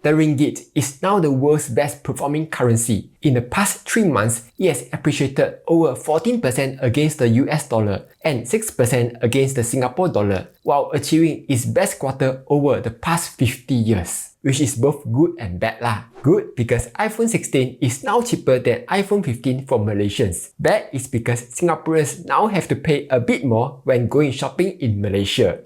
the ringgit is now the world's best performing currency. In the past 3 months, it has appreciated over 14% against the US dollar and 6% against the Singapore dollar, while achieving its best quarter over the past 50 years. Which is both good and bad lah. Good because iPhone 16 is now cheaper than iPhone 15 for Malaysians. Bad is because Singaporeans now have to pay a bit more when going shopping in Malaysia.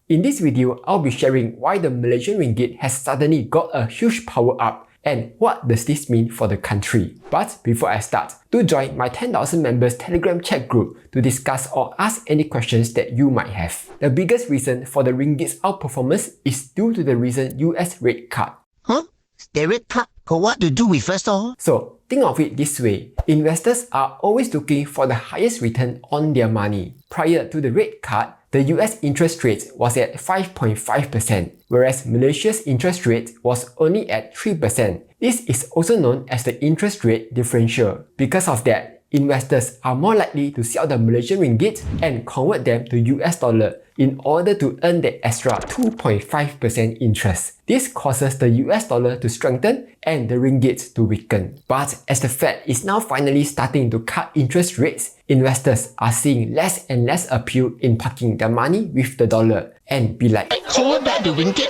In this video, I'll be sharing why the Malaysian ringgit has suddenly got a huge power up and what does this mean for the country. But before I start, do join my 10,000 members Telegram chat group to discuss or ask any questions that you might have. The biggest reason for the ringgit's outperformance is due to the recent US rate cut. Huh? The rate cut got what to do with Fiscal? So think of it this way, investors are always looking for the highest return on their money. Prior to the rate cut, the US interest rate was at 5.5%, whereas Malaysia's interest rate was only at 3%. This is also known as the interest rate differential. Because of that, investors are more likely to sell the Malaysian ringgit and convert them to US dollar in order to earn the extra 2.5% interest. This causes the US dollar to strengthen and the ringgit to weaken. But as the Fed is now finally starting to cut interest rates, investors are seeing less and less appeal in parking their money with the dollar and be like, Convert back to ringgit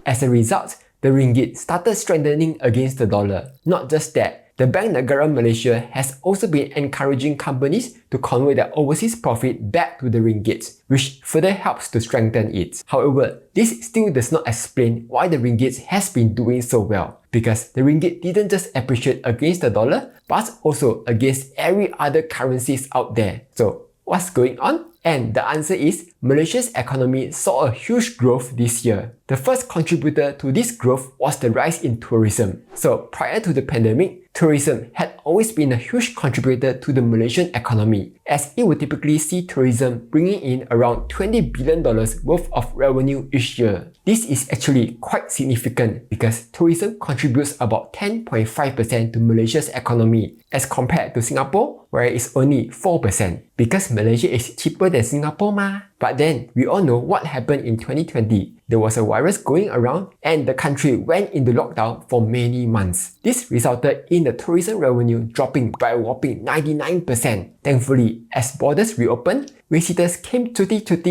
As a result, the ringgit started strengthening against the dollar. Not just that, the Bank Negara Malaysia has also been encouraging companies to convert their overseas profit back to the ringgit, which further helps to strengthen it. However, this still does not explain why the ringgit has been doing so well, because the ringgit didn't just appreciate against the dollar, but also against every other currencies out there. So, what's going on? And the answer is, Malaysia's economy saw a huge growth this year. The first contributor to this growth was the rise in tourism. So prior to the pandemic, tourism had always been a huge contributor to the Malaysian economy, as it would typically see tourism bringing in around $20 billion worth of revenue each year. This is actually quite significant because tourism contributes about 10.5% to Malaysia's economy as compared to Singapore, where it's only 4%. Because Malaysia is cheaper than Singapore ma. But then, we all know what happened in 2020. There was a virus going around and the country went into lockdown for many months. This resulted in the tourism revenue dropping by a whopping 99%. Thankfully, as borders reopened, visitors came to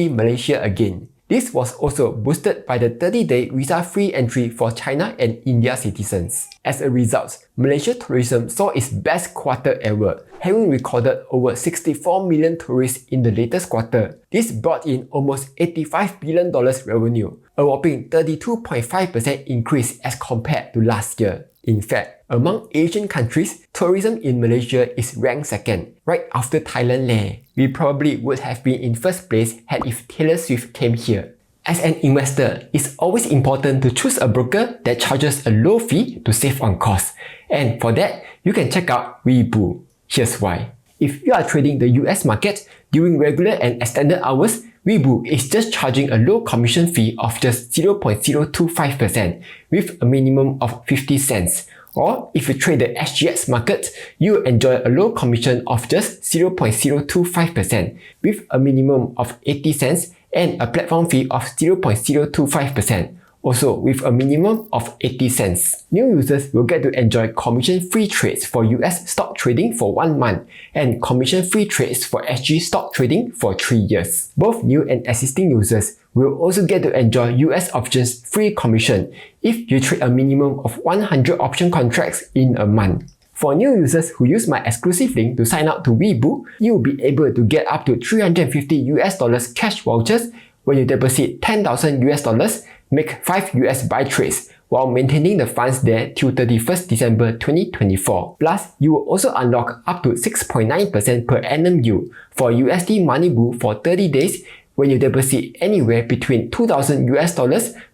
Malaysia again. This was also boosted by the 30-day visa-free entry for China and India citizens. As a result, Malaysia tourism saw its best quarter ever, having recorded over 64 million tourists in the latest quarter. This brought in almost $85 billion revenue, a whopping 32.5% increase as compared to last year. In fact, among Asian countries, tourism in Malaysia is ranked second, right after Thailand leh. We probably would have been in first place had if Taylor Swift came here. As an investor, it's always important to choose a broker that charges a low fee to save on costs. And for that, you can check out Webull. Here's why. If you are trading the US market during regular and extended hours, Webull is just charging a low commission fee of just 0.025% with a minimum of 50 cents. Or if you trade the SGX market, you enjoy a low commission of just 0.025% with a minimum of 80 cents and a platform fee of 0.025%. Also with a minimum of 80 cents. New users will get to enjoy commission-free trades for US stock trading for 1 month and commission-free trades for SG stock trading for 3 years. Both new and existing users will also get to enjoy US options free commission if you trade a minimum of 100 option contracts in a month. For new users who use my exclusive link to sign up to Webull, you will be able to get up to $350 cash vouchers when you deposit $10,000, make 5 US buy trades while maintaining the funds there till 31st December 2024. Plus, you will also unlock up to 6.9% per annum yield for USD Money Bull for 30 days when you deposit anywhere between $2,000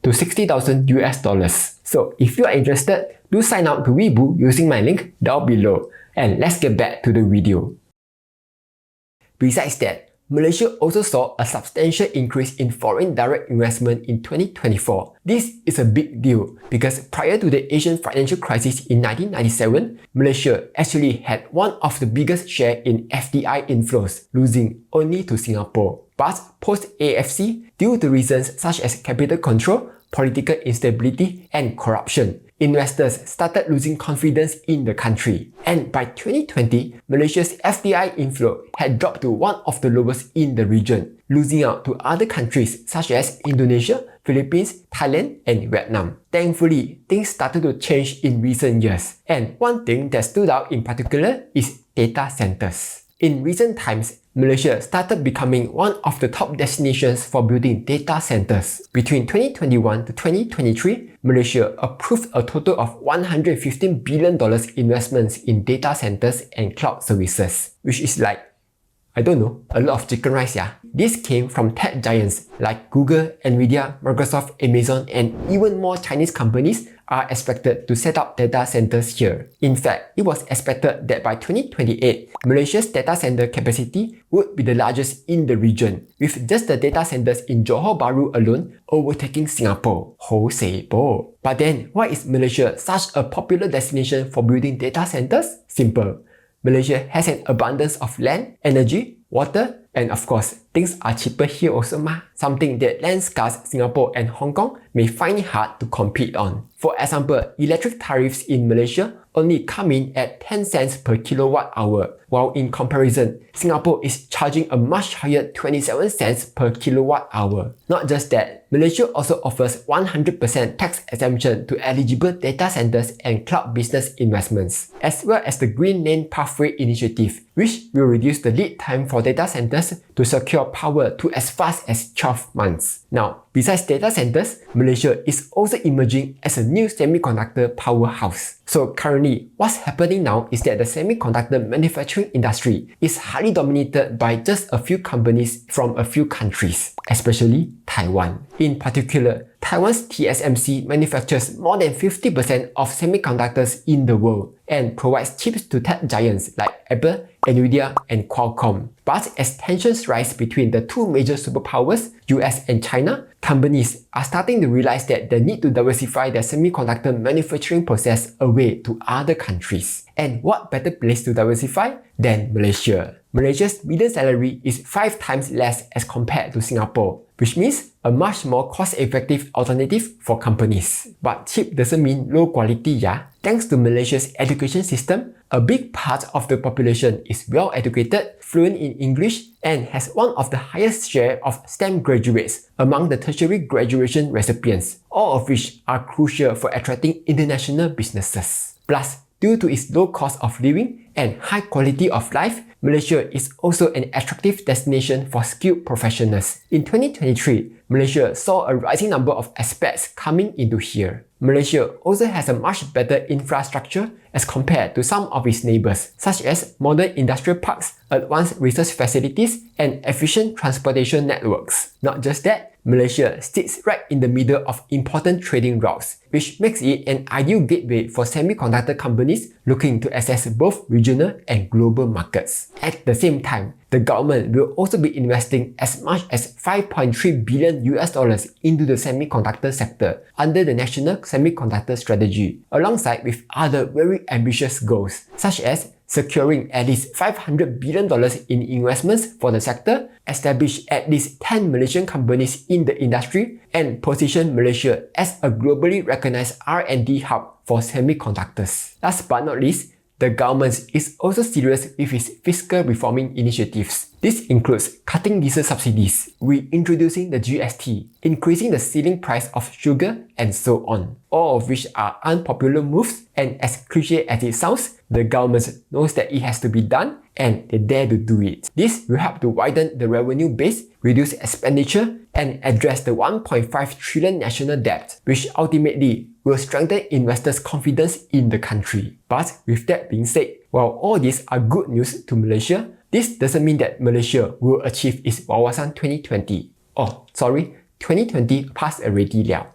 to $60,000. So if you are interested, do sign up to Webull using my link down below. And let's get back to the video. Besides that, Malaysia also saw a substantial increase in foreign direct investment in 2024. This is a big deal because prior to the Asian financial crisis in 1997, Malaysia actually had one of the biggest share in FDI inflows, losing only to Singapore. But post-AFC, due to reasons such as capital control, political instability, and corruption, investors started losing confidence in the country. And by 2020, Malaysia's FDI inflow had dropped to one of the lowest in the region, losing out to other countries such as Indonesia, Philippines, Thailand, and Vietnam. Thankfully, things started to change in recent years, and one thing that stood out in particular is data centers. In recent times, Malaysia started becoming one of the top destinations for building data centers. Between 2021 to 2023, Malaysia approved a total of $115 billion investments in data centers and cloud services, which is like, I don't know, a lot of chicken rice, yeah. This came from tech giants like Google, Nvidia, Microsoft, Amazon, and even more Chinese companies are expected to set up data centers here. In fact, it was expected that by 2028, Malaysia's data center capacity would be the largest in the region, with just the data centers in Johor Bahru alone overtaking Singapore. Ho say bo. But then, why is Malaysia such a popular destination for building data centers? Simple. Malaysia has an abundance of land, energy, water, and of course, things are cheaper here also ma. Something that land-scarce Singapore and Hong Kong may find it hard to compete on. For example, electric tariffs in Malaysia only come in at 10 cents per kilowatt hour, while in comparison, Singapore is charging a much higher 27 cents per kilowatt hour. Not just that, Malaysia also offers 100% tax exemption to eligible data centers and cloud business investments, as well as the Green Lane Pathway Initiative, which will reduce the lead time for data centers to secure power to as fast as 12 months. Now, besides data centers, Malaysia is also emerging as a new semiconductor powerhouse. So currently, what's happening now is that the semiconductor manufacturing industry is highly dominated by just a few companies from a few countries, especially Taiwan. In particular, Taiwan's TSMC manufactures more than 50% of semiconductors in the world and provides chips to tech giants like Apple, Nvidia, and Qualcomm. But as tensions rise between the two major superpowers, US and China, companies are starting to realize that they need to diversify their semiconductor manufacturing process away to other countries. And what better place to diversify than Malaysia? Malaysia's median salary is 5 times less as compared to Singapore, which means a much more cost-effective alternative for companies. But cheap doesn't mean low quality, yeah? Thanks to Malaysia's education system, a big part of the population is well-educated, fluent in English, and has one of the highest share of STEM graduates among the tertiary graduation recipients, all of which are crucial for attracting international businesses. Plus, due to its low cost of living and high quality of life, Malaysia is also an attractive destination for skilled professionals. In 2023, Malaysia saw a rising number of expats coming into here. Malaysia also has a much better infrastructure as compared to some of its neighbours, such as modern industrial parks, advanced research facilities, and efficient transportation networks. Not just that, Malaysia sits right in the middle of important trading routes, which makes it an ideal gateway for semiconductor companies looking to access both regional and global markets. At the same time, the government will also be investing as much as $5.3 billion into the semiconductor sector under the National Semiconductor Strategy, alongside with other very ambitious goals, such as securing at least $500 billion in investments for the sector, establish at least 10 Malaysian companies in the industry, and position Malaysia as a globally recognized R&D hub for semiconductors. Last but not least, the government is also serious with its fiscal reforming initiatives. This includes cutting diesel subsidies, reintroducing the GST, increasing the ceiling price of sugar, and so on. All of which are unpopular moves, and as cliche as it sounds, the government knows that it has to be done and they dare to do it. This will help to widen the revenue base, reduce expenditure, and address the 1.5 trillion national debt, which ultimately will strengthen investors' confidence in the country. But with that being said, while all these are good news to Malaysia, this doesn't mean that Malaysia will achieve its Wawasan 2020. Oh, sorry, 2020 passed already liao.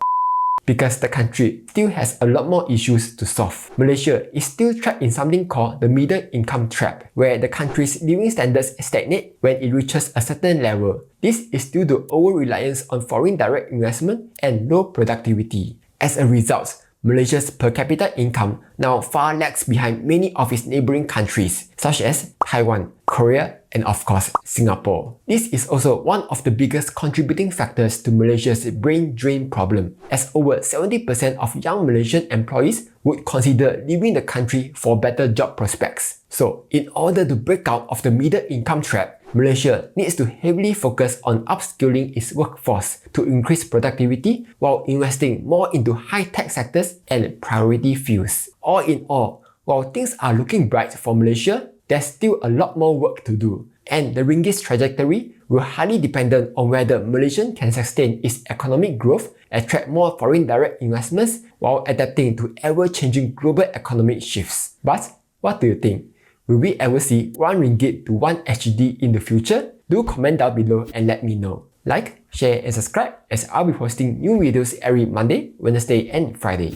Because the country still has a lot more issues to solve. Malaysia is still trapped in something called the middle income trap, where the country's living standards stagnate when it reaches a certain level. This is due to over-reliance on foreign direct investment and low productivity. As a result, Malaysia's per capita income now far lags behind many of its neighbouring countries, such as Taiwan, Korea, and of course, Singapore. This is also one of the biggest contributing factors to Malaysia's brain drain problem, as over 70% of young Malaysian employees would consider leaving the country for better job prospects. So, in order to break out of the middle income trap, Malaysia needs to heavily focus on upskilling its workforce to increase productivity while investing more into high-tech sectors and priority fields. All in all, while things are looking bright for Malaysia, there's still a lot more work to do, and the ringgit's trajectory will highly depend on whether Malaysia can sustain its economic growth, attract more foreign direct investments, while adapting to ever-changing global economic shifts. But what do you think? Will we ever see 1 ringgit to 1 SGD in the future? Do comment down below and let me know. Like, share and subscribe, as I'll be posting new videos every Monday, Wednesday and Friday.